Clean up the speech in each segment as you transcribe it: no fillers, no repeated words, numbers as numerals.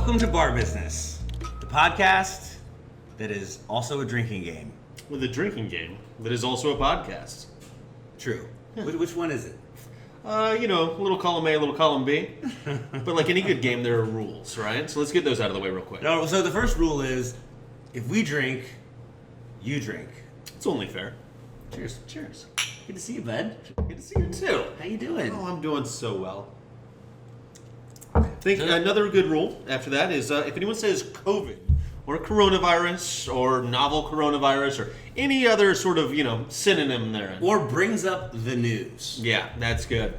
Welcome to Bar Business, the podcast that is also a drinking game. With a drinking game that is also a podcast. True. Yeah. Which one is it? A little column A, a little column B. But like any good game, there are rules, right? So let's get those out of the way real quick. No, so the first rule is, if we drink, you drink. It's only fair. Cheers. Cheers. Good to see you, bud. Good to see you too. How you doing? Oh, I'm doing so well. I think another good rule after that is if anyone says COVID or coronavirus or novel coronavirus or any other sort of, synonym there. Or brings up the news. Yeah, that's good.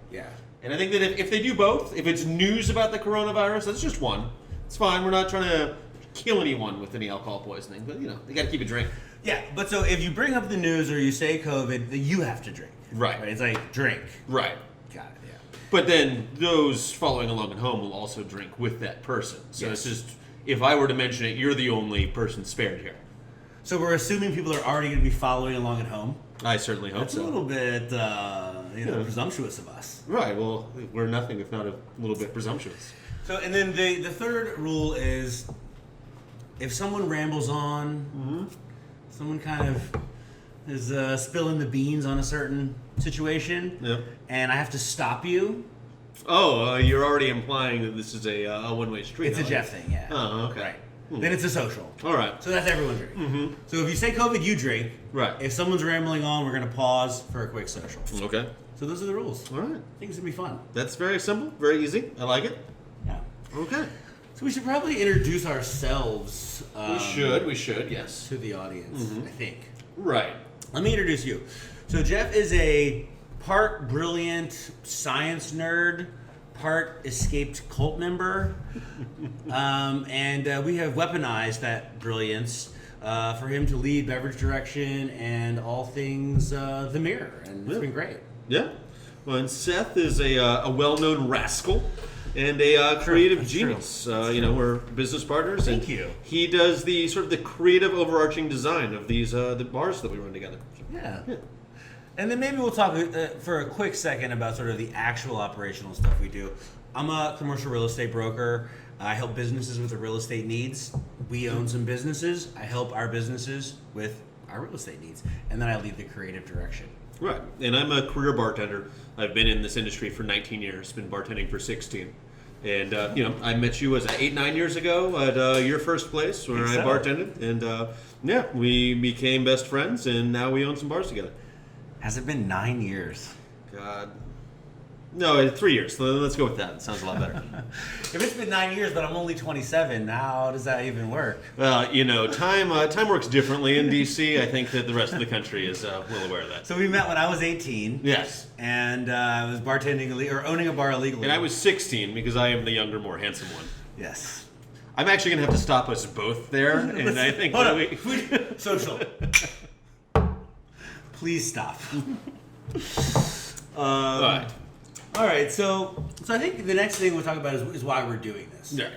Yeah. And I think that if they do both, if it's news about the coronavirus, that's just one. It's fine. We're not trying to kill anyone with any alcohol poisoning, but, they got to keep it drinking. Yeah, but so if you bring up the news or you say COVID, then you have to drink. Right. It's like, drink. Right. Got it, yeah. But then those following along at home will also drink with that person. So Yes. It's just, if I were to mention it, you're the only person spared here. So we're assuming people are already going to be following along at home. I certainly hope That's so. a little bit, presumptuous of us. Right, well, we're nothing if not a little bit presumptuous. So, and then the third rule is, if someone rambles on, someone kind of is spilling the beans on a certain situation, and I have to stop you. Oh, you're already implying that this is a one-way street. It's a Jeff thing, yeah. Oh, okay. Right. Then it's a social. All right. So that's everyone drink. Mm-hmm. So if you say COVID, you drink. Right. If someone's rambling on, we're going to pause for a quick social. Okay. So those are the rules. All right. I think it's going to be fun. That's very simple, very easy. I like it. Yeah. Okay. So we should probably introduce ourselves. We should, yes. To the audience, I think. Right. Let me introduce you. So Jeff is a part brilliant science nerd, part escaped cult member, and we have weaponized that brilliance for him to lead beverage direction and all things the mirror, and it's been great. Yeah. Well, and Seth is a well-known rascal and a creative genius. We're business partners. Thank and you. He does the sort of the creative overarching design of these the bars that we run together. Yeah. And then maybe we'll talk for a quick second about sort of the actual operational stuff we do. I'm a commercial real estate broker. I help businesses with their real estate needs. We own some businesses. I help our businesses with our real estate needs. And then I lead the creative direction. Right. And I'm a career bartender. I've been in this industry for 19 years, been bartending for 16. And, I met you, 8-9 years ago at your first place where I bartended. And, we became best friends, and now we own some bars together. Has it been 9 years? God. No, 3 years. Let's go with that. It sounds a lot better. If it's been 9 years, but I'm only 27, how does that even work? Well, time works differently in D.C. I think that the rest of the country is well aware of that. So we met when I was 18. Yes. And I was bartending or owning a bar illegally. And I was 16 because I am the younger, more handsome one. Yes. I'm actually going to have to stop us both there. And I think hold on. Social. Please stop. All right, so I think the next thing we'll talk about is why we're doing this. Yeah.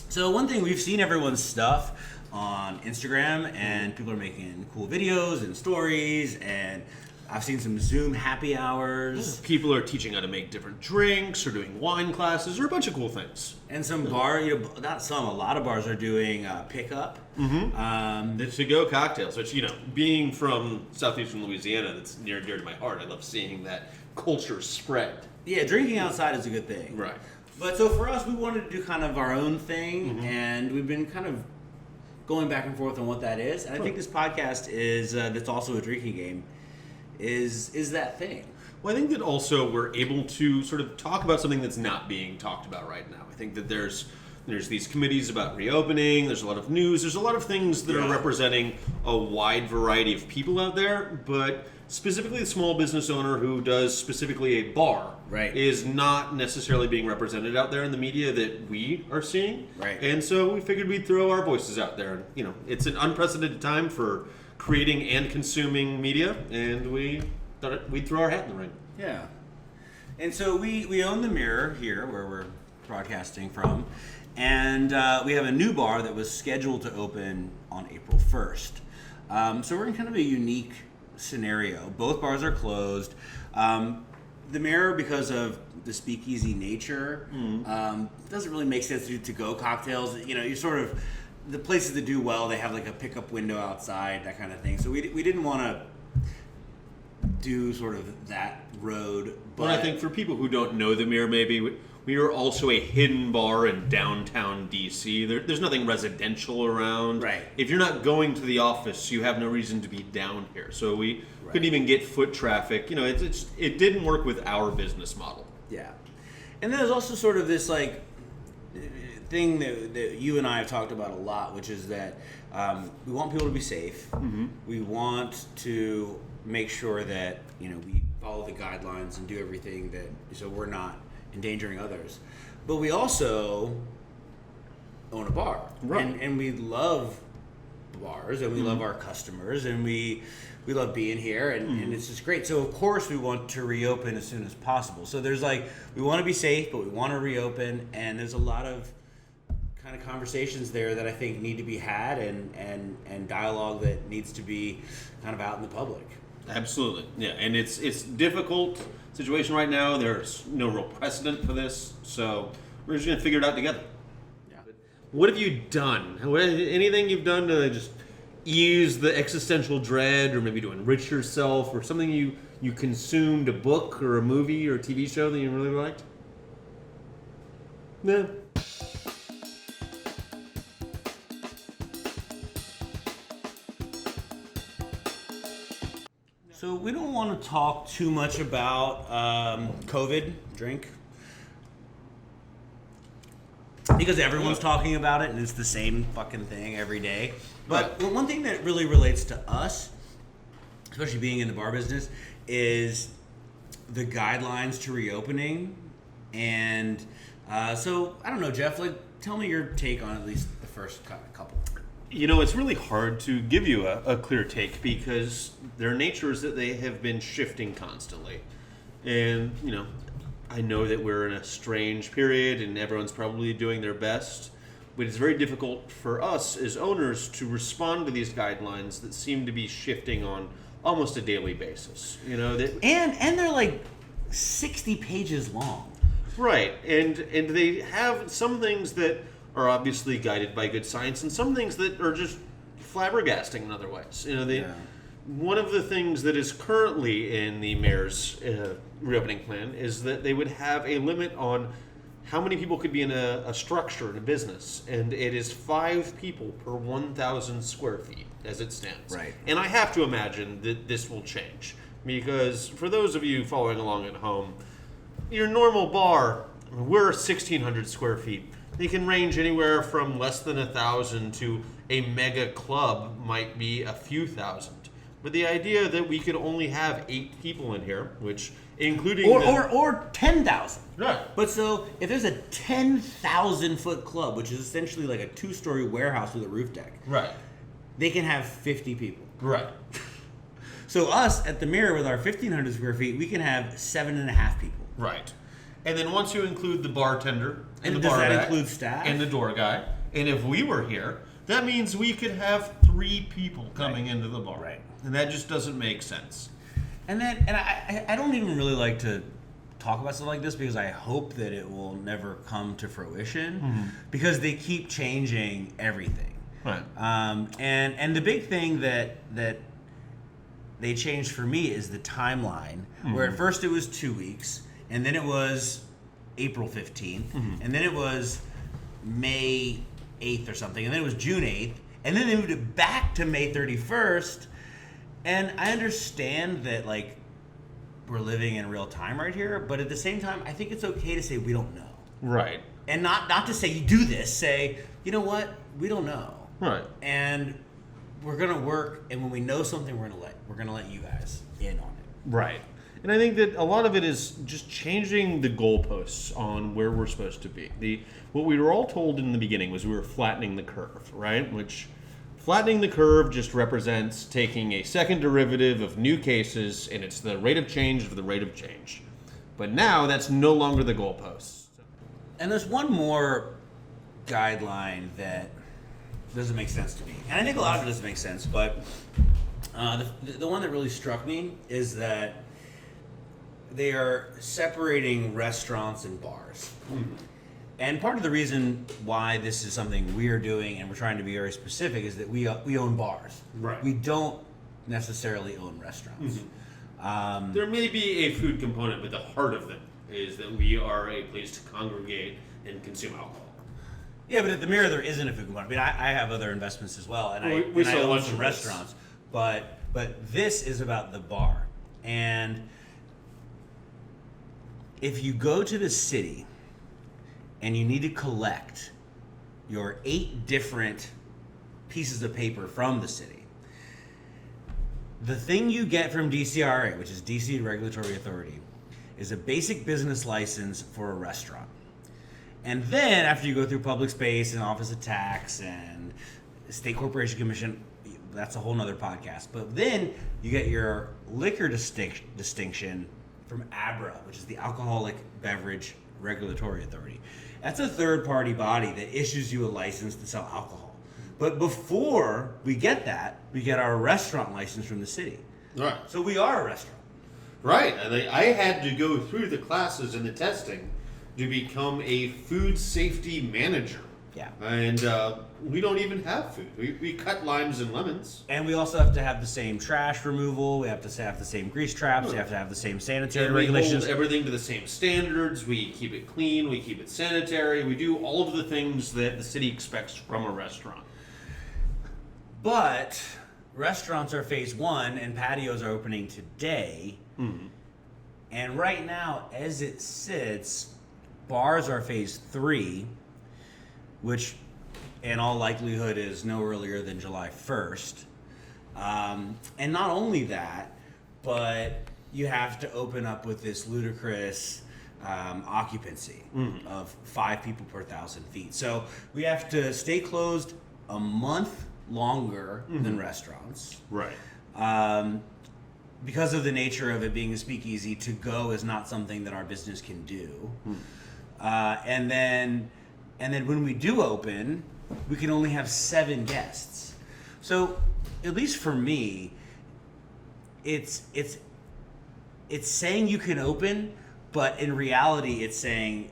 So one thing, we've seen everyone's stuff on Instagram, and people are making cool videos and stories, and I've seen some Zoom happy hours. People are teaching how to make different drinks or doing wine classes or a bunch of cool things. And some a lot of bars are doing pickup. The to-go cocktails, which, being from southeastern Louisiana, that's near and dear to my heart. I love seeing that culture spread. Yeah, drinking outside is a good thing. Right. But so for us, we wanted to do kind of our own thing, and we've been kind of going back and forth on what that is. And I think this podcast is that's also a drinking game. Is that thing. Well, I think that also we're able to sort of talk about something that's not being talked about right now. I think that there's these committees about reopening, there's a lot of news, there's a lot of things that are representing a wide variety of people out there, but specifically the small business owner who does specifically a bar is not necessarily being represented out there in the media that we are seeing. Right. And so we figured we'd throw our voices out there. It's an unprecedented time for creating and consuming media, and we thought we'd throw our hat in the ring. Yeah. And so we own the Mirror here, where we're broadcasting from, and we have a new bar that was scheduled to open on April 1st. So we're in kind of a unique scenario. Both bars are closed. the Mirror, because of the speakeasy nature, doesn't really make sense to go cocktails. You know, you sort of, the places that do well, they have like a pickup window outside, that kind of thing. So we didn't want to do sort of that road. But I think for people who don't know the Mirror, maybe we are also a hidden bar in downtown DC. There's nothing residential around. Right. If you're not going to the office, you have no reason to be down here. So we couldn't even get foot traffic. You know, it didn't work with our business model. Yeah. And then there's also sort of this like thing that you and I have talked about a lot, which is that we want people to be safe. Mm-hmm. We want to make sure that, you know, we follow the guidelines and do everything that, so we're not endangering others. But we also own a bar. Right. And we love bars, and we love our customers, and we love being here, and it's just great. So of course we want to reopen as soon as possible. So there's like, we want to be safe, but we want to reopen, and there's a lot of kind of conversations there that I think need to be had, and dialogue that needs to be kind of out in the public. Absolutely, yeah, and it's difficult situation right now. There's no real precedent for this, so we're just gonna figure it out together. Yeah. What have you done? Anything you've done to just ease the existential dread, or maybe to enrich yourself, or something you consumed, a book or a movie or a TV show that you really liked? No. So we don't want to talk too much about COVID, drink, because everyone's talking about it and it's the same fucking thing every day. But one thing that really relates to us, especially being in the bar business, is the guidelines to reopening. And so, I don't know, Jeff, like, tell me your take on at least the first couple. You know, it's really hard to give you a clear take because their nature is that they have been shifting constantly. And, you know, I know that we're in a strange period and everyone's probably doing their best, but it's very difficult for us as owners to respond to these guidelines that seem to be shifting on almost a daily basis. You know, and they're like 60 pages long. Right, and they have some things that are obviously guided by good science, and some things that are just flabbergasting in other ways. You know, one of the things that is currently in the mayor's reopening plan is that they would have a limit on how many people could be in a structure, in a business, and it is 5 people per 1,000 square feet as it stands. Right. And I have to imagine that this will change, because for those of you following along at home, your normal bar, we're 1,600 square feet. They can range anywhere from less than 1,000 to a mega club might be a few thousand. But the idea that we could only have 8 people in here, which including or 10,000. Right. But so if there's a 10,000 foot club, which is essentially like a 2-story warehouse with a roof deck, right, they can have 50 people. right. So us at the Mirror with our 1,500 square feet, we can have 7.5 people. Right. And then once you include the bartender and the does bar that back include staff? and the door guy, and if we were here, that means we could have 3 people coming into the bar. Right. And that just doesn't make sense. And I don't even really like to talk about stuff like this because I hope that it will never come to fruition because they keep changing everything. Right. And the big thing that they changed for me is the timeline, where at first it was 2 weeks, and then it was April 15th, and then it was May 8th or something, and then it was June 8th, and then they moved it back to May 31st. And I understand that, like, we're living in real time right here, but at the same time, I think it's okay to say we don't know. Right. And not to say you do this, say, you know what, we don't know. Right. And we're gonna work, and when we know something, we're gonna let you guys in on it. Right. And I think that a lot of it is just changing the goalposts on where we're supposed to be. What we were all told in the beginning was we were flattening the curve, right? Which flattening the curve just represents taking a second derivative of new cases, and it's the rate of change of the rate of change. But now that's no longer the goalposts. And there's one more guideline that doesn't make sense to me. And I think a lot of it doesn't make sense, but the one that really struck me is that they are separating restaurants and bars. And part of the reason why this is something we are doing, and we're trying to be very specific, is that we own bars. Right. We don't necessarily own restaurants. There may be a food component, but the heart of it is that we are a place to congregate and consume alcohol. Yeah, but at the Mirror there isn't a food component. I mean, I have other investments as well, and I sell own lunch some place. restaurants. But this is about the bar. And if you go to the city and you need to collect your 8 different pieces of paper from the city, the thing you get from DCRA, which is DC Regulatory Authority, is a basic business license for a restaurant. And then after you go through public space and Office of Tax and State Corporation Commission, that's a whole nother podcast. But then you get your liquor distinction from ABRA, which is the Alcoholic Beverage Regulatory Authority. That's a third-party body that issues you a license to sell alcohol. But before we get that, we get our restaurant license from the city. Right. So we are a restaurant. Right. And I had to go through the classes and the testing to become a food safety manager. Yeah. And we don't even have food. We cut limes and lemons. And we also have to have the same trash removal. We have to have the same grease traps. We have to have the same sanitary And we regulations. hold everything to the same standards. We keep it clean. We keep it sanitary. We do all of the things that the city expects from a restaurant. But restaurants are phase 1 and patios are opening today. And right now, as it sits, bars are phase 3, which in all likelihood is no earlier than July 1st. And not only that, but you have to open up with this ludicrous occupancy of 5 people per 1,000 feet. So we have to stay closed a month longer than restaurants. Right. Because of the nature of it being a speakeasy, to go is not something that our business can do. And then when we do open, we can only have 7 guests. So at least for me, it's saying you can open, but in reality, it's saying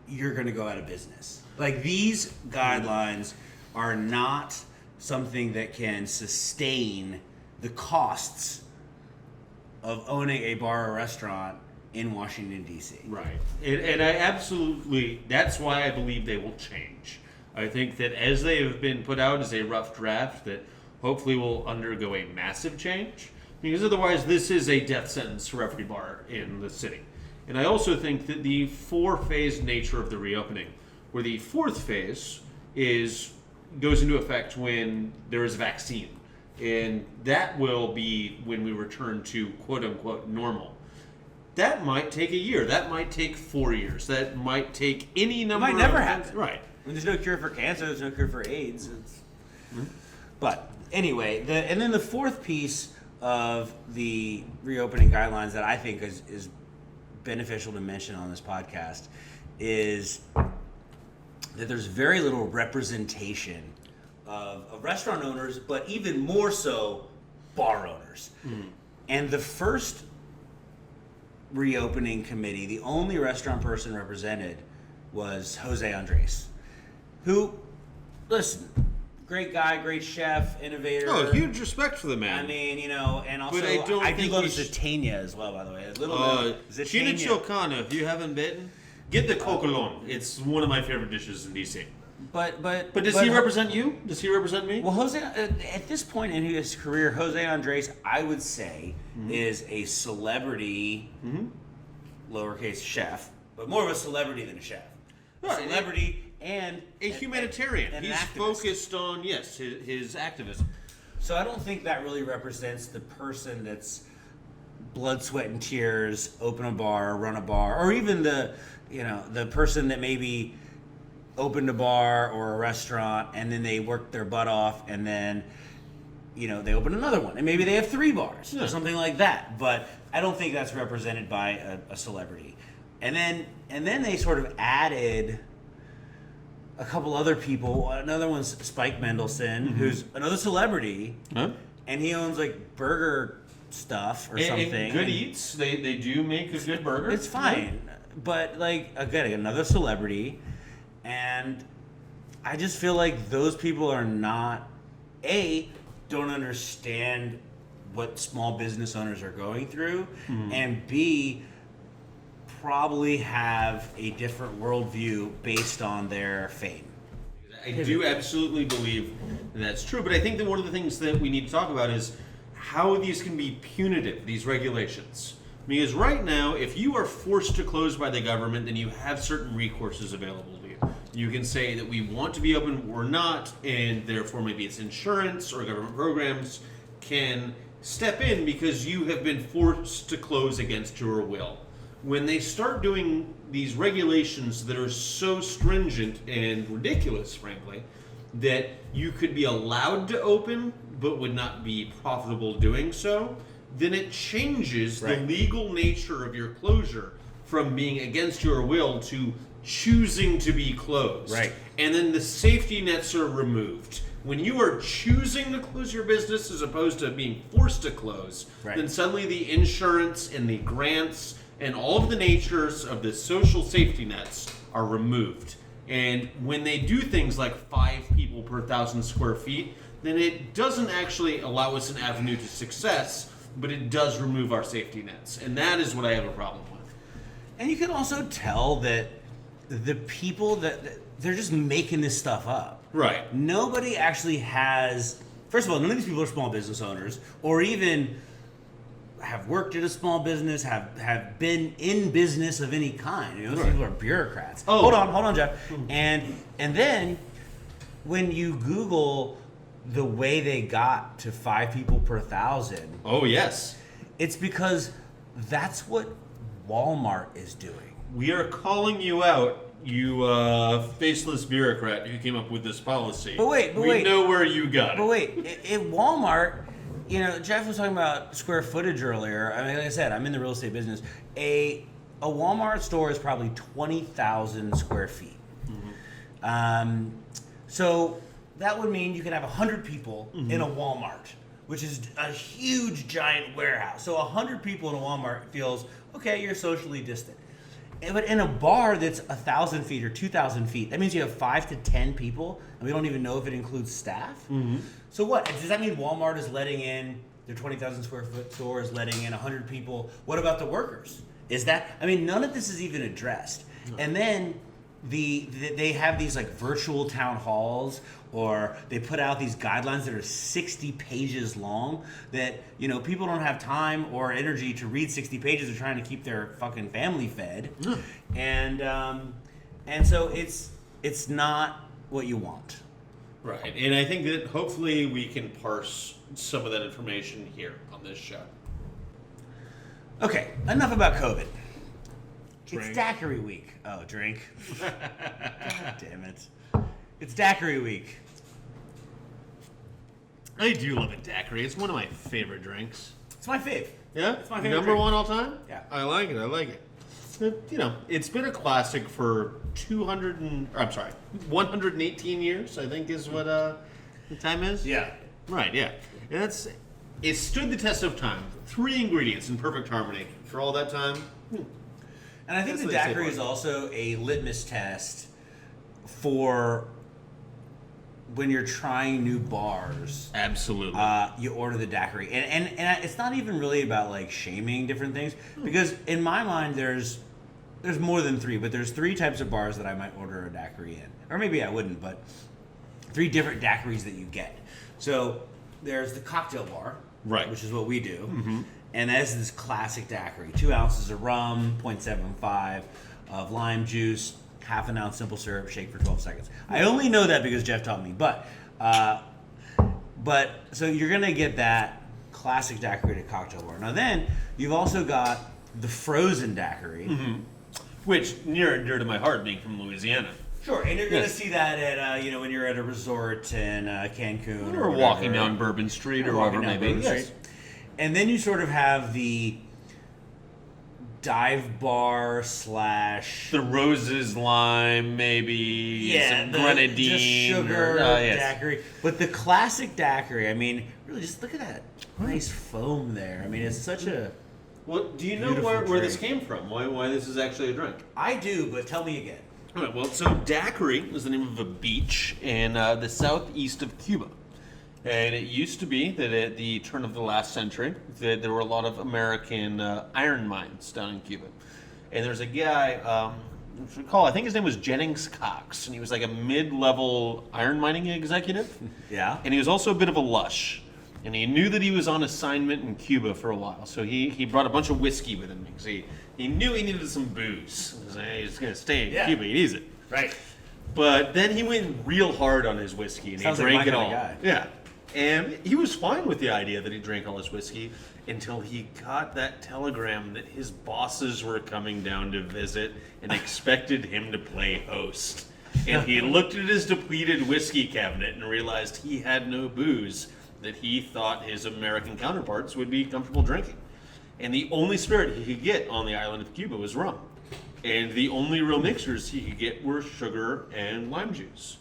you're going to go out of business. Like, these guidelines are not something that can sustain the costs of owning a bar or restaurant in Washington, D.C. Right. And I absolutely, that's why I believe they will change. I think that as they have been put out as a rough draft, that hopefully will undergo a massive change. Because otherwise, this is a death sentence for every bar in the city. And I also think that the 4-phase nature of the reopening, where the 4th phase goes into effect when there is a vaccine. And that will be when we return to quote-unquote normal. That might take a year. That might take 4 years. That might take any number of... It might never happen. Right. I mean, there's no cure for cancer. There's no cure for AIDS. But anyway, and then the 4th piece of the reopening guidelines that I think is beneficial to mention on this podcast is that there's very little representation of restaurant owners, but even more so bar owners. And the first reopening committee, the only restaurant person represented was Jose Andres, who, listen, great guy, great chef, innovator. Oh, huge respect for the man. I mean, and also But I don't do think love we Zitania as well, by the way. A little bit China Zitania. Chilcana, if you haven't bitten, get the cocolon. It's one of my favorite dishes in DC. But does he represent you? Does he represent me? Well, Jose, at this point in his career, Jose Andres, I would say, is a celebrity, lowercase chef, but more of a celebrity than a chef. A Right. celebrity and a humanitarian. and an He's activist. focused on, his activism. So I don't think that really represents the person that's blood, sweat, and tears, open a bar, run a bar, or even the person that maybe opened a bar or a restaurant and then they worked their butt off and then they open another one and maybe they have 3 bars or something like that. But I don't think that's represented by a celebrity. And then they sort of added a couple other people. Another one's Spike Mendelsohn, who's another celebrity, and he owns like burger stuff or And something. Good Eats, they do make a good burger. It's fine, but like again, another celebrity, and I just feel like those people are not don't understand what small business owners are going through, and B, probably have a different worldview based on their fame. I do absolutely believe that's true, but I think that one of the things that we need to talk about is how these can be punitive, these regulations. Because right now, if you are forced to close by the government, then you have certain recourses available to you. You can say that we want to be open or not, and therefore maybe it's insurance or government programs can step in because you have been forced to close against your will. When they start doing these regulations that are so stringent and ridiculous, frankly, that you could be allowed to open but would not be profitable doing so, then it changes the legal nature of your closure from being against your will to choosing to be closed. Right. And then the safety nets are removed. When you are choosing to close your business as opposed to being forced to close, then suddenly the insurance and the grants and all of the natures of the social safety nets are removed. And when they do things like 5 people per 1,000 square feet, then it doesn't actually allow us an avenue to success, but it does remove our safety nets. And that is what I have a problem with. And you can also tell that the people that they're just making this stuff up. Right. Nobody actually has, first of all, none of these people are small business owners or even have worked at a small business, have been in business of any kind. You know, those people are bureaucrats. Oh. Hold on, Jeff. And then when you Google the way they got to 5 people per 1,000, Oh, yes. it's because that's what Walmart is doing. We are calling you out, you faceless bureaucrat who came up with this policy. But wait. We know where you got it. But wait, in Walmart, you know, Jeff was talking about square footage earlier. I mean, like I said, I'm in the real estate business. A Walmart store is probably 20,000 square feet. So that would mean you could have 100 people in a Walmart, which is a huge, giant warehouse. So 100 people in a Walmart feels, okay, you're socially distant. But in a bar that's 1,000 feet or 2,000 feet, that means you have 5 to 10 people, and we don't even know if it includes staff. So what? Does that mean Walmart is letting in, their 20,000 square foot store is letting in 100 people? What about the workers? Is that, I mean, none of this is even addressed. And then they have these like virtual town halls, or they put out these guidelines that are 60 pages long that, you know, people don't have time or energy to read 60 pages. They're trying to keep their fucking family fed. And so it's not what you want. Right. And I think that hopefully we can parse some of that information here on this show. Okay, enough about COVID. Drink. It's Daiquiri week. Oh, drink. God damn it. It's Daiquiri week. I do love a daiquiri. It's one of my favorite drinks. It's my fave. Yeah? It's my favorite Number drink. one all time? Yeah. I like it. You know, it's been a classic for 118 years, I think is what the time is. Yeah. Right, yeah. And it stood the test of time. 3 ingredients in perfect harmony for all that time. And I think That's the what they say daiquiri for is it. also a litmus test for when you're trying new bars. Absolutely. You order the daiquiri, and it's not even really about like shaming different things, because in my mind there's more than 3, but there's 3 types of bars that I might order a daiquiri in, or maybe I wouldn't, but 3 different daiquiris that you get. So there's the cocktail bar, Right. which is what we do, and that's this classic daiquiri: 2 ounces of rum, 0.75 of lime juice, half an ounce simple syrup, shake for 12 seconds. I only know that because Jeff taught me, but so you're gonna get that classic daiquiri at a cocktail bar. Now then, you've also got the frozen daiquiri. Which near and dear to my heart, being from Louisiana. Sure, and you're gonna see that at when you're at a resort in Cancun Or whatever. walking down Bourbon Street or wherever walking it may down be. Bourbon Yes. Street. And then you sort of have the dive bar slash The roses, lime, maybe some the grenadine. just sugar yes. daiquiri. But the classic daiquiri, I mean, really just look at that nice foam there. I mean, it's such a... Well, do you know Beautiful where this drink. came from? Why this is actually a drink? I do, but tell me again. All right, well, so Daiquiri is the name of a beach in the southeast of Cuba. And it used to be that at the turn of the last century, that there were a lot of American iron mines down in Cuba. And there's a guy, I think his name was Jennings Cox, and he was like a mid-level iron mining executive. Yeah? And he was also a bit of a lush. And he knew that he was on assignment in Cuba for a while. So he brought a bunch of whiskey with him because he knew he needed some booze. He's going to stay in Cuba. He needs it. Right. But then he went real hard on his whiskey and Sounds he like drank my it all. kind of guy. Yeah. And he was fine with the idea that he drank all his whiskey until he got that telegram that his bosses were coming down to visit and expected him to play host. And he looked at his depleted whiskey cabinet and realized he had no booze that he thought his American counterparts would be comfortable drinking. And the only spirit he could get on the island of Cuba was rum. And the only real mixers he could get were sugar and lime juice.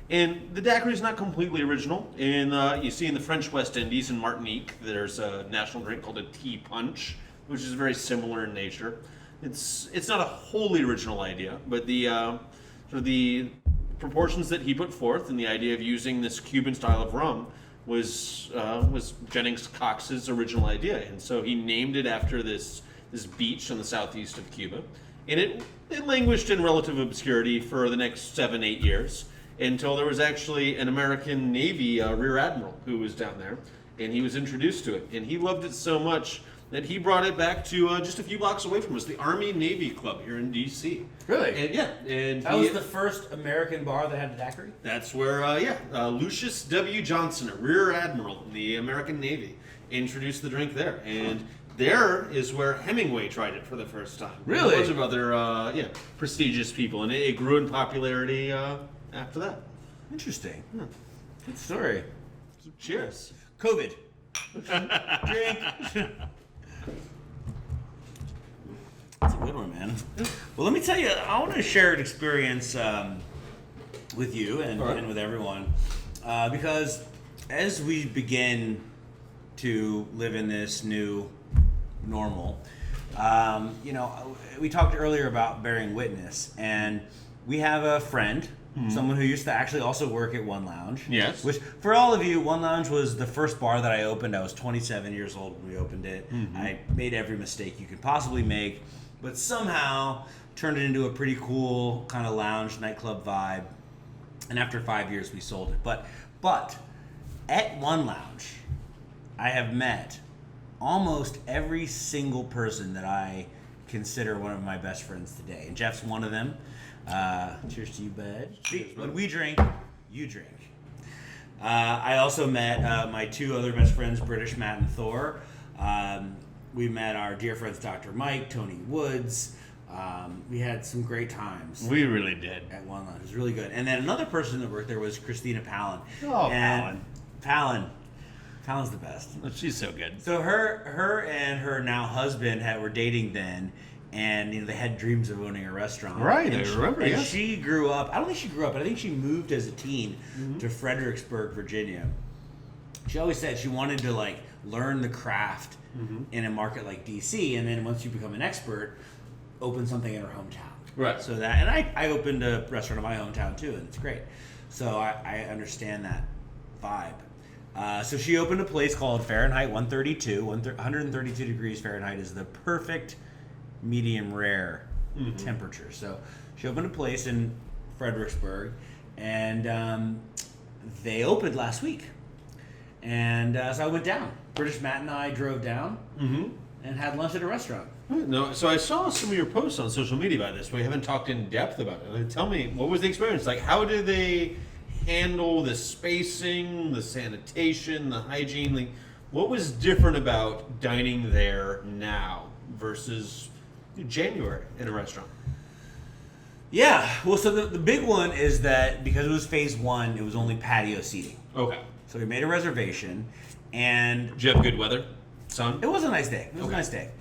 And the daiquiri is not completely original. You see in the French West Indies in Martinique, there's a national drink called a tea punch, which is very similar in nature. It's not a wholly original idea, but the proportions that he put forth and the idea of using this Cuban style of rum was Jennings Cox's original idea, and so he named it after this beach on the southeast of Cuba, and it languished in relative obscurity for the next 7-8 years until there was actually an American Navy rear admiral who was down there, and he was introduced to it, and he loved it so much that he brought it back to just a few blocks away from us, the Army Navy Club here in D.C. Really? And That was the first American bar that had a daiquiri? that's where, Lucius W. Johnson, a rear admiral in the American Navy, introduced the drink there. And there is where Hemingway tried it for the first time. Really? A bunch of other, prestigious people. And it grew in popularity after that. Interesting. Good story. So cheers. COVID. Drink. That's a good one, man. Well, let me tell you, I want to share an experience with you and, All right. and with everyone because as we begin to live in this new normal, we talked earlier about bearing witness, and we have a friend, someone who used to actually also work at One Lounge. Yes. Which, for all of you, One Lounge was the first bar that I opened. I was 27 years old when we opened it. I made every mistake you could possibly make, but somehow turned it into a pretty cool kind of lounge nightclub vibe. And after 5 years, we sold it. But at One Lounge, I have met almost every single person that I consider one of my best friends today. And Jeff's one of them. Cheers to you, bud. When we drink, you drink. I also met my two other best friends, British Matt and Thor. We met our dear friends, Dr. Mike, Tony Woods. We had some great times. We really did. At One Lounge. It was really good. And then another person that worked there was Christina Palin. Oh, and Palin's the best. Oh, she's so good. So her and her now husband were dating then, and they had dreams of owning a restaurant. Right, And I remember, And yes. she grew up. I don't think she grew up, but I think she moved as a teen to Fredericksburg, Virginia. She always said she wanted to learn the craft in a market like DC, and then once you become an expert, open something in her hometown. Right. So that, and I opened a restaurant in my hometown too, and it's great. So I understand that vibe. So she opened a place called Fahrenheit 132. 132 degrees Fahrenheit is the perfect medium rare temperature. So she opened a place in Fredericksburg, and they opened last week. And so I went down. British Matt and I drove down and had lunch at a restaurant. No, so I saw some of your posts on social media about this, but we haven't talked in depth about it. Tell me, what was the experience like? How did they handle the spacing, the sanitation, the hygiene? What was different about dining there now versus January in a restaurant? Yeah, well, so the big one is that because it was phase one, it was only patio seating. Okay. So we made a reservation, and Did you have good weather? Sun? it was a nice day. It was a nice day.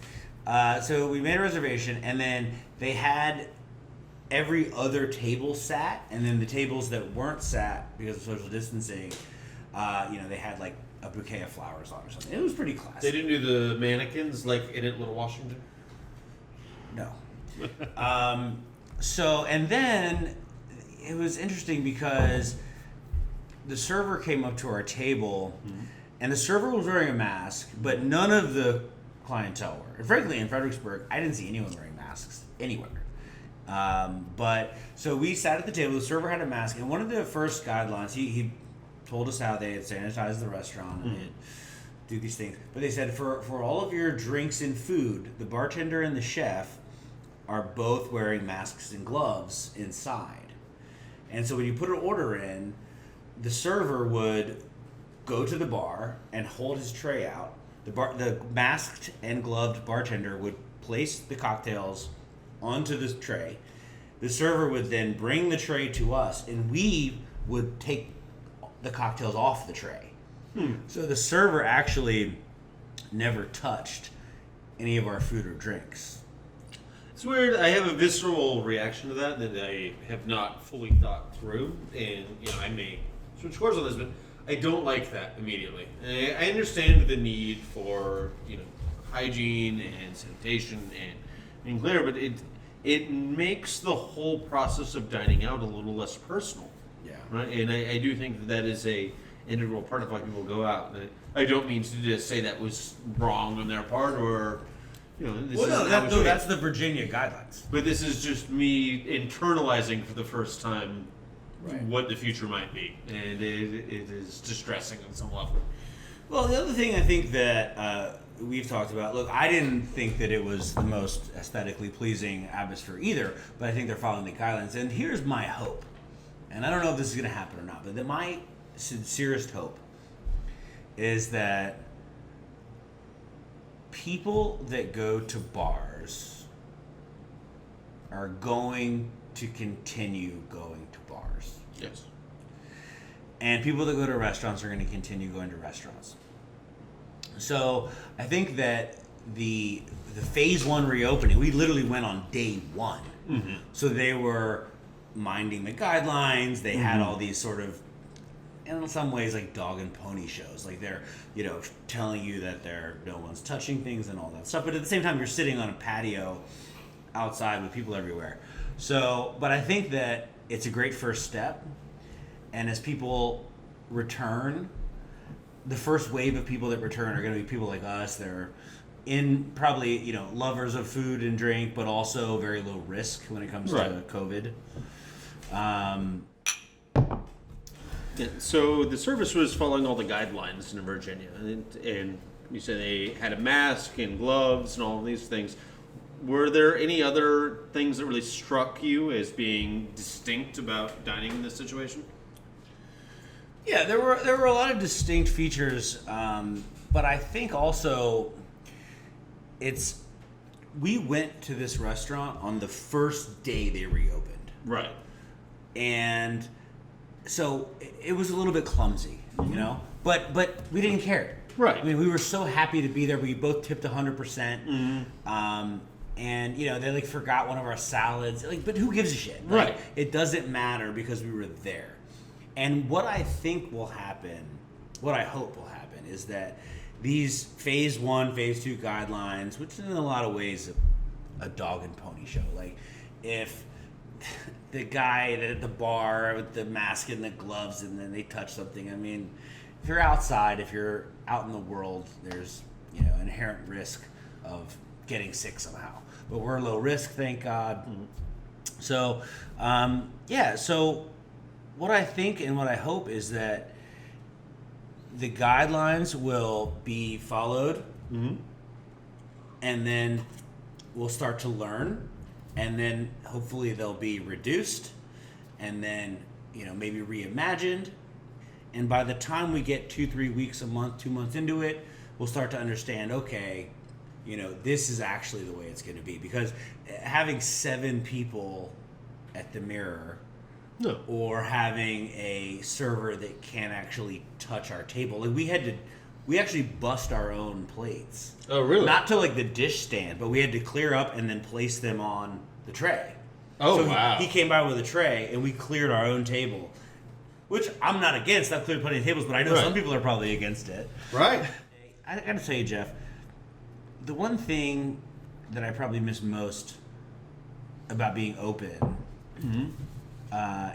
So we made a reservation, and then they had every other table sat, and then the tables that weren't sat because of social distancing, they had a bouquet of flowers on or something. It was pretty classy. They didn't do the mannequins like in Little Washington? No. So, and then it was interesting because the server came up to our table, and the server was wearing a mask, but none of the clientele were. And frankly, in Fredericksburg, I didn't see anyone wearing masks anywhere. But so we sat at the table. The server had a mask, and one of the first guidelines, he told us how they had sanitized the restaurant and they'd do these things. But they said for all of your drinks and food, the bartender and the chef are both wearing masks and gloves inside. And so when you put an order in, the server would go to the bar and hold his tray out. The masked and gloved bartender would place the cocktails onto the tray. The server would then bring the tray to us, and we would take the cocktails off the tray. So the server actually never touched any of our food or drinks. It's weird. I have a visceral reaction to that I have not fully thought through, and I may switch course on this, but I don't like that immediately. I understand the need for hygiene and sanitation and being clear, but it makes the whole process of dining out a little less personal. Yeah. Right, and I do think that is a integral part of why people go out. And I don't mean to just say that was wrong on their part or. That's the Virginia guidelines. But this is just me internalizing for the first time what the future might be, and it is distressing on some level. Well, the other thing I think that we've talked about, look, I didn't think that it was the most aesthetically pleasing atmosphere either, but I think they're following the guidelines. And here's my hope, and I don't know if this is going to happen or not, but my sincerest hope is that people that go to bars are going to continue going to bars. Yes. And people that go to restaurants are going to continue going to restaurants. So I think that the phase one reopening, we literally went on day one. Mm-hmm. So they were minding the guidelines. They had all these sort of, in some ways, like dog and pony shows. Like they're, telling you that no one's touching things and all that stuff. But at the same time, you're sitting on a patio outside with people everywhere. So, but I think that it's a great first step. And as people return, the first wave of people that return are going to be people like us. They're in probably, lovers of food and drink, but also very low risk when it comes to COVID. So the service was following all the guidelines in Virginia, and you said they had a mask and gloves and all of these things. Were there any other things that really struck you as being distinct about dining in this situation? Yeah, there were a lot of distinct features, but I think also we went to this restaurant on the first day they reopened. Right. And so it was a little bit clumsy, but we didn't care. Right. I mean, we were so happy to be there. We both tipped 100%. And they forgot one of our salads. But who gives a shit? Right. It doesn't matter because we were there. And what I think will happen, what I hope will happen, is that these phase 1, phase 2 guidelines, which is in a lot of ways a dog and pony show. Like if the guy at the bar with the mask and the gloves and then they touch something, I mean, if you're outside, if you're out in the world, there's inherent risk of getting sick somehow. But we're low risk, thank God. So, so what I think and what I hope is that the guidelines will be followed, and then we'll start to learn, and then hopefully they'll be reduced, and then maybe reimagined. And by the time we get 2-3 weeks, a month, 2 months into it, we'll start to understand, okay, this is actually the way it's going to be. Because having 7 people at the mirror, or having a server that can't actually touch our table, we actually bust our own plates. Oh, really? Not to the dish stand, but we had to clear up and then place them on the tray. Oh, so wow. He came by with a tray and we cleared our own table. which I'm not against. I've cleared plenty of tables, but I know Right. some people are probably against it. Right. I gotta tell you, Jeff, the one thing that I probably miss most about being open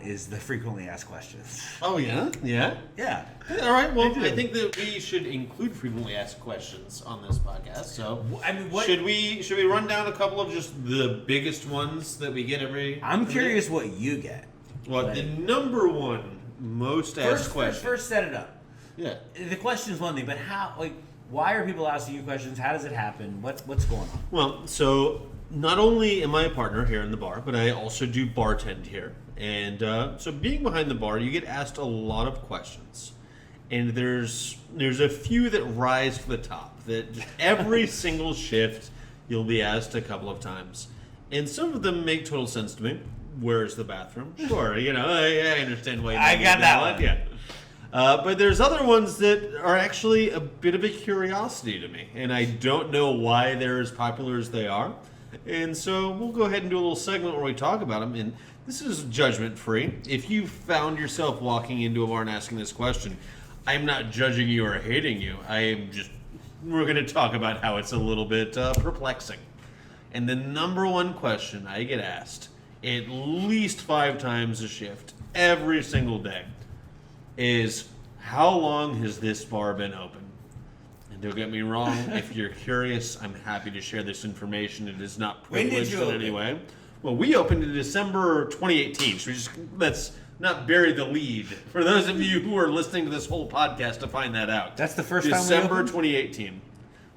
is the frequently asked questions. Oh, yeah? Yeah? Yeah. All right, well, do. I think that we should include frequently asked questions on this podcast. So, I mean, what? should we run down a couple of just the biggest ones that we get every? I'm curious what you get. Well, the number one most asked question. First, set it up. Yeah. The question's one thing, but how? Like, why are people asking you questions? How does it happen? What's going on? Well, so not only am I a partner here in the bar, but I also do bartend here. And so being behind the bar, you get asked a lot of questions. And there's a few that rise to the top. That every single shift you'll be asked a couple of times. And some of them make total sense to me. Where's the bathroom? Sure, I understand why you I got that one. Yeah. But there's other ones that are actually a bit of a curiosity to me. And I don't know why they're as popular as they are. And so we'll go ahead and do a little segment where we talk about them. And this is judgment free. If you found yourself walking into a bar and asking this question, I'm not judging you or hating you. We're going to talk about how it's a little bit perplexing. And the number one question I get asked at least 5 times a shift, every single day, is how long has this bar been open? And don't get me wrong, if you're curious, I'm happy to share this information. It is not When did privileged you in any open? way. Well, we opened in December 2018, so let's not bury the lead. For those of you who are listening to this whole podcast to find that out. That's the first time we December opened? 2018.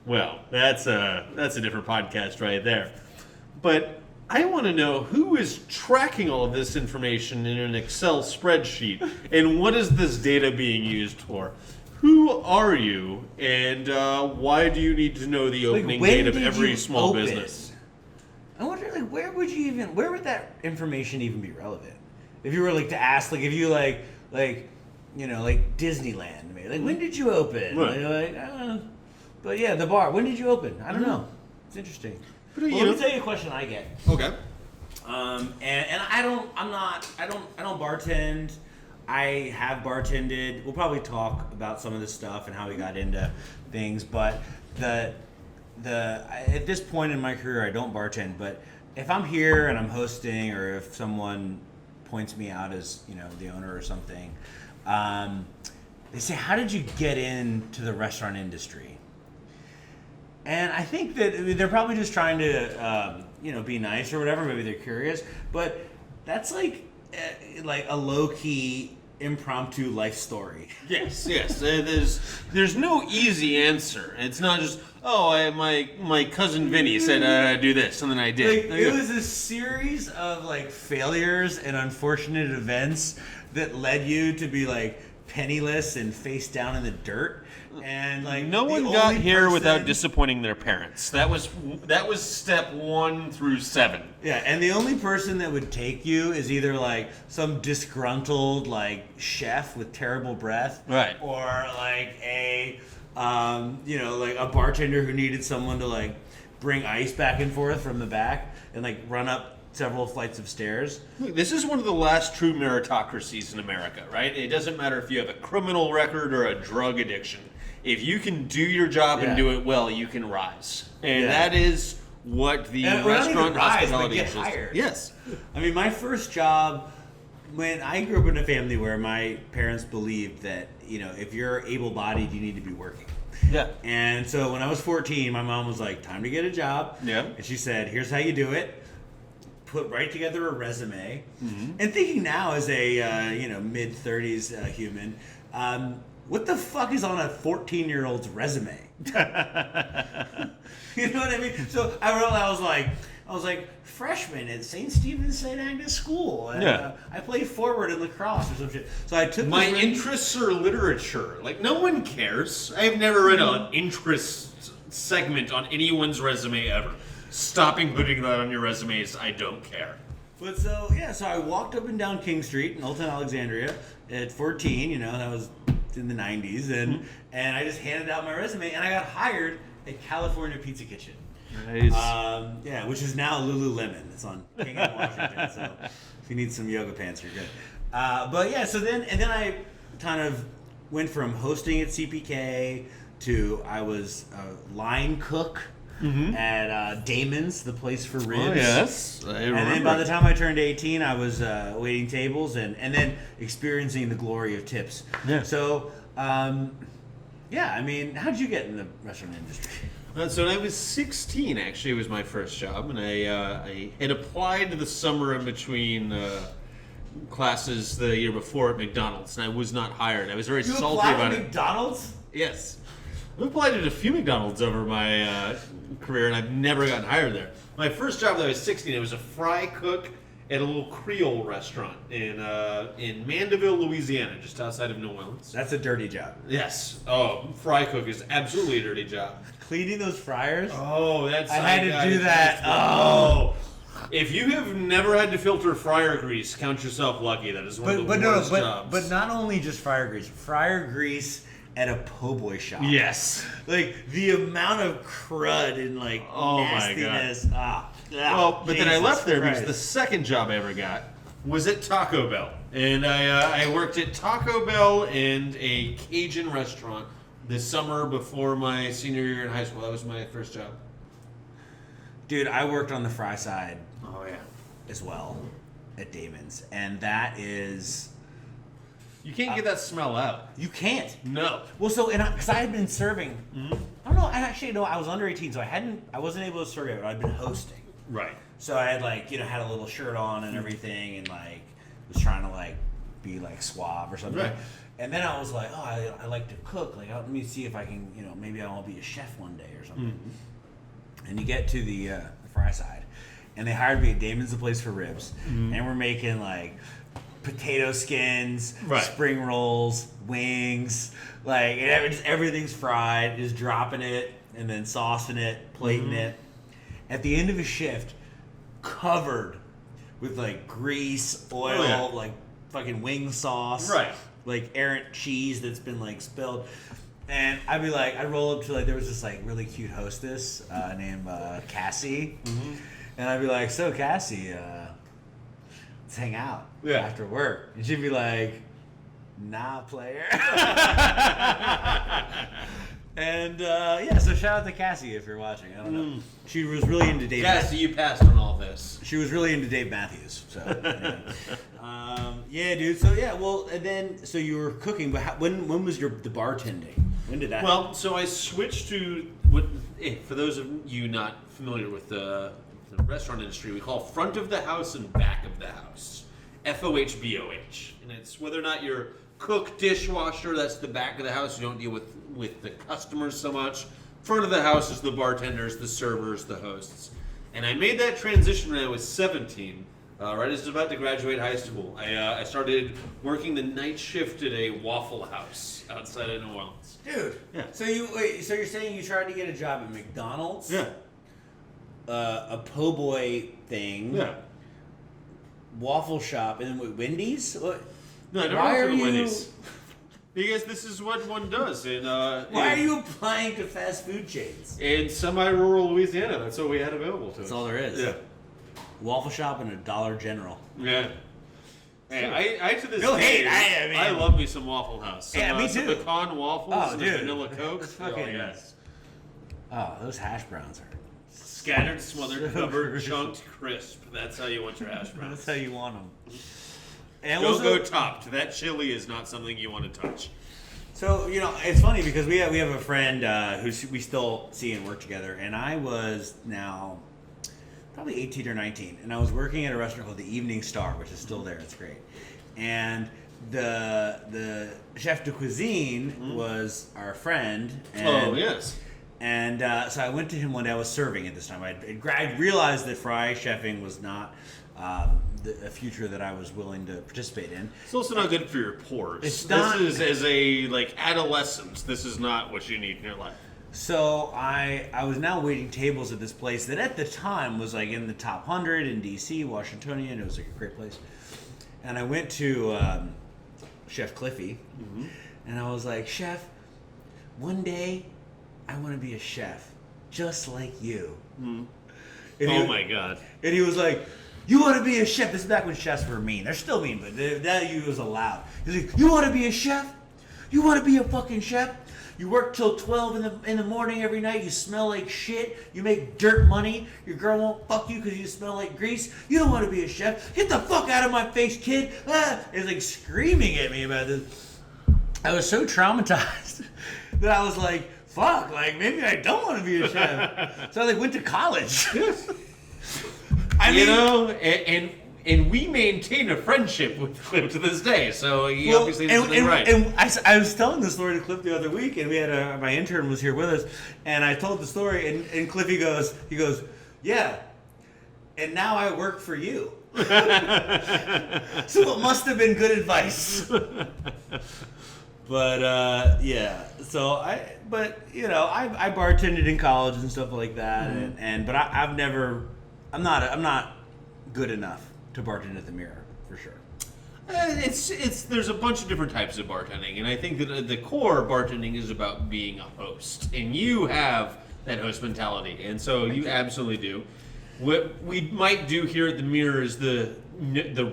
Well, that's a different podcast right there. But I want to know who is tracking all of this information in an Excel spreadsheet, and what is this data being used for? Who are you, and why do you need to know the opening when date of did every you small open? business? I wonder, like, where would that information even be relevant? If you were like to ask, like, if you like Disneyland, maybe, like, when did you open? Right. Like, but yeah, the bar. When did you open? I don't know. It's interesting. But, Well, let me tell you a question I get. Okay. And I don't bartend. I have bartended. We'll probably talk about some of this stuff and how we got into things, but at this point in my career, I don't bartend. But if I'm here and I'm hosting, or if someone points me out as the owner or something, they say, "How did you get into the restaurant industry?" And I think that they're probably just trying to, be nice or whatever. Maybe they're curious, but that's like a low key impromptu life story. Yes. There's no easy answer. It's not just my cousin Vinny said do this, and then I did. It was a series of failures and unfortunate events that led you to be penniless and face down in the dirt. And no one got here without disappointing their parents. That was step 1 through 7. Yeah, and the only person that would take you is either some disgruntled chef with terrible breath, Right. or a bartender who needed someone to bring ice back and forth from the back and run up several flights of stairs. Look, this is one of the last true meritocracies in America, right? It doesn't matter if you have a criminal record or a drug addiction. If you can do your job and do it well, you can rise. And that is what the restaurant hospitality get is. hired. Yes. I mean, my first job, when I grew up in a family where my parents believed that, if you're able-bodied, you need to be working. Yeah. And so when I was 14, my mom was like, time to get a job. Yeah. And she said, here's how you do it. Put right together a resume. Mm-hmm. And thinking now as a, mid-30s human, what the fuck is on a 14-year-old's resume? You know what I mean? So I was like freshman at St. Stephen's St. Agnes School. And, I played forward in lacrosse or some shit. So I took my interests are literature. No one cares. I've never read an interest segment on anyone's resume ever. Stopping putting that on your resumes, I don't care. But so I walked up and down King Street in Old Town Alexandria at 14, that was in the 90s, and I just handed out my resume, and I got hired at California Pizza Kitchen. Nice. Which is now Lululemon. It's on King and Washington, so if you need some yoga pants, you're good. But yeah, so then I kind of went from hosting at CPK to I was a line cook at Damon's, the place for ribs. Oh, yes. I And then by the time I turned 18, I was waiting tables and then experiencing the glory of tips. Yeah. So, yeah, I mean, how did you get in the restaurant industry? So when I was 16, actually, it was my first job, and I had applied the summer in between classes the year before at McDonald's, and I was not hired. I was very salty about it. McDonald's? Yes. I've applied at a few McDonald's over my career, and I've never gotten hired there. My first job when I was 16, I was a fry cook at a little Creole restaurant in Mandeville, Louisiana, just outside of New Orleans. That's a dirty job. Yes. Oh, fry cook is absolutely a dirty job. Cleaning those fryers? Oh, that's... I had to do that. Oh. If you have never had to filter fryer grease, count yourself lucky. That is one of the worst jobs. But not only just fryer grease at a po' boy shop. Yes. Like the amount of crud and like nastiness. Well, but then I left there because the second job I ever got was at Taco Bell, and I worked at Taco Bell and a Cajun restaurant this summer before my senior year in high school. That was my first job. Dude, I worked on the fry side. Oh yeah. As well at Damon's, and that is You can't get that smell out. you can't. No. Well, so because I had been serving. I don't know. I was under 18, so I wasn't able to serve it. But I'd been hosting. Right. So I had had a little shirt on and everything, and was trying to be suave or something. Right. And then I was like, oh, I like to cook. Let me see if I can, maybe I want to be a chef one day or something. And you get to the fry side, and they hired me at Damon's, the place for ribs, and we're making potato skins, Right. spring rolls, wings, everything's fried, just dropping it and then saucing it, plating it. At the end of a shift, covered with grease, oil, fucking wing sauce, Right. Errant cheese that's been spilled. And I'd be I'd roll up to there was this really cute hostess named Cassie, and I'd be so Cassie, let's hang out after work, and she'd be nah, player. And so shout out to Cassie if you're watching. I don't know. She was really into Dave. Cassie, you passed on all this. She was really into Dave Matthews. So yeah, dude. So yeah, well, and then so you were cooking, but when was the bartending? When did that? Well, so I switched to for those of you not familiar with the restaurant industry, we call front of the house and back of the house, FOHBOH, and it's whether or not you're cook, dishwasher, that's the back of the house. You don't deal with the customers so much. Front of the house is the bartenders, the servers, the hosts. And I made that transition when I was 17, right as I was about to graduate high school. I started working the night shift at a Waffle House outside of New Orleans. Dude. Yeah. So you're saying you tried to get a job at McDonald's? Yeah. A po' boy thing. Yeah. Waffle shop, and then Wendy's? What? No, I don't Why work are for the you- Wendy's. Because this is what one does Why are you applying to fast food chains? in semi-rural Louisiana? That's what we had available to us. That's all there is. Yeah. Waffle shop and a Dollar General. Yeah. Hey, I to this No day, hate, I mean- I love me some Waffle House. Yeah, me some too. pecan waffles Oh, and dude. a vanilla Coke. That's fucking- Oh, yes. Oh, those hash browns are. Scattered, smothered, covered, chunked, crisp. That's how you want your hash browns. That's how you want them. And Go topped. That chili is not something you want to touch. So it's funny because we have a friend who we still see and work together, and I was now probably 18 or 19, and I was working at a restaurant called the Evening Star, which is still there. It's great, and the chef de cuisine was our friend. And, Oh yes. And so I went to him one day. I was serving at this time. I realized that fry chefing was not a future that I was willing to participate in. It's also not good for your pores. It's not- This is as a adolescence. This is not what you need in your life. So I was now waiting tables at this place that at the time was in the top 100 in DC, Washingtonian. It was a great place. And I went to Chef Cliffy, and I was like, Chef, one day I want to be a chef just like you. Oh And my god. And he was like, you want to be a chef? This is back when chefs were mean. They're still mean, but that you was allowed. He's like, you want to be a chef? You want to be a fucking chef? You work till 12 in the morning every night. You smell like shit. You make dirt money. Your girl won't fuck you because you smell like grease. You don't want to be a chef. Get the fuck out of my face, kid. Ah! It's like screaming at me about this. I was so traumatized that I was like, fuck, like maybe I don't want to be a chef. So I like went to college. I mean, you know, and we maintain a friendship with Cliff to this day, so he obviously did something right. And I was telling the story to Cliff the other week, and we had my intern was here with us, and I told the story, and Cliffy goes, yeah, and now I work for you. So it must have been good advice. But yeah, so I bartended in college and stuff like that, but I'm not good enough to bartend at the Mirror for sure. There's a bunch of different types of bartending, and I think that the core bartending is about being a host, and you have that host mentality, and so you absolutely do. What we might do here at the Mirror is the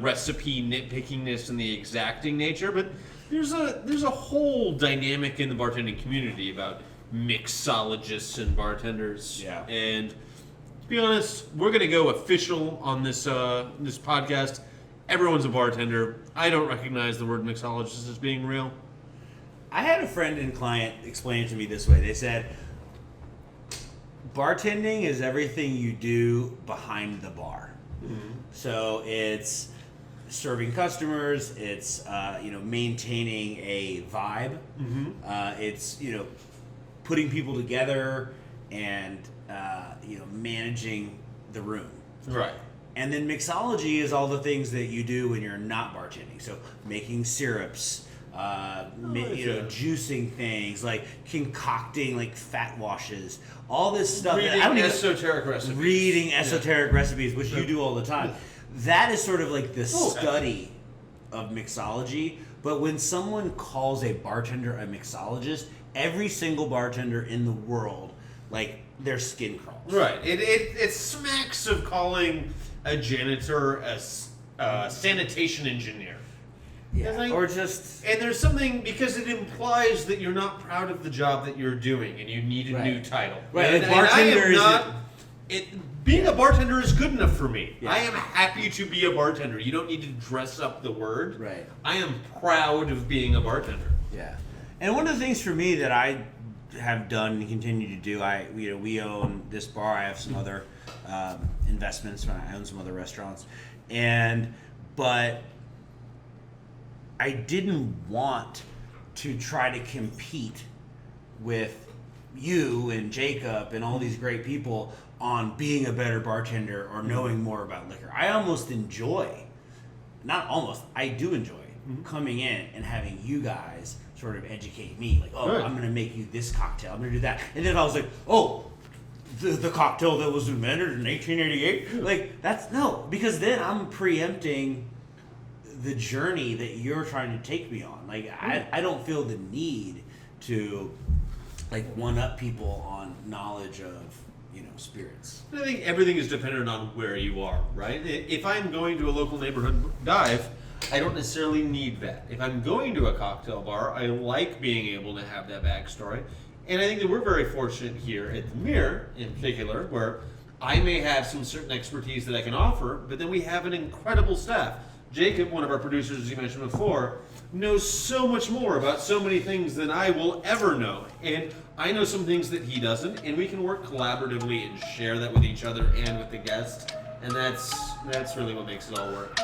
recipe nitpickingness and the exacting nature, but there's a whole dynamic in the bartending community about mixologists and bartenders. Yeah. And to be honest, we're gonna go official on this this podcast. Everyone's a bartender. I don't recognize the word mixologist as being real. I had a friend and client explain it to me this way. They said, bartending is everything you do behind the bar. Mm-hmm. So it's serving customers, it's maintaining a vibe, it's putting people together and managing the room. Right. And then mixology is all the things that you do when you're not bartending. So making syrups, juicing things, like concocting like fat washes, all this stuff. Reading esoteric recipes, which you do all the time. That is sort of like the study of mixology. But when someone calls a bartender a mixologist, every single bartender in the world, like, their skin crawls. Right. It smacks of calling a janitor a sanitation engineer. Yeah. And there's something, because it implies that you're not proud of the job that you're doing and you need a new title. Right. And being a bartender is good enough for me. Yeah. I am happy to be a bartender. You don't need to dress up the word. Right. I am proud of being a bartender. Yeah. And one of the things for me that I have done and continue to do, we own this bar. I have some other investments. I own some other restaurants, but I didn't want to try to compete with you and Jacob and all these great people on being a better bartender or knowing more about liquor. I do enjoy coming in and having you guys sort of educate me. Like, I'm going to make you this cocktail. I'm going to do that. And then I was like, the cocktail that was invented in 1888? Like, because then I'm preempting the journey that you're trying to take me on. Like, I don't feel the need to, like, one-up people on knowledge of, spirits. I think everything is dependent on where you are, right? If I'm going to a local neighborhood dive, I don't necessarily need that. If I'm going to a cocktail bar, I like being able to have that backstory. And I think that we're very fortunate here at the Mirror, in particular, where I may have some certain expertise that I can offer, but then we have an incredible staff. Jacob, one of our producers, as you mentioned before, knows so much more about so many things than I will ever know. And I know some things that he doesn't, and we can work collaboratively and share that with each other and with the guests. And that's really what makes it all work.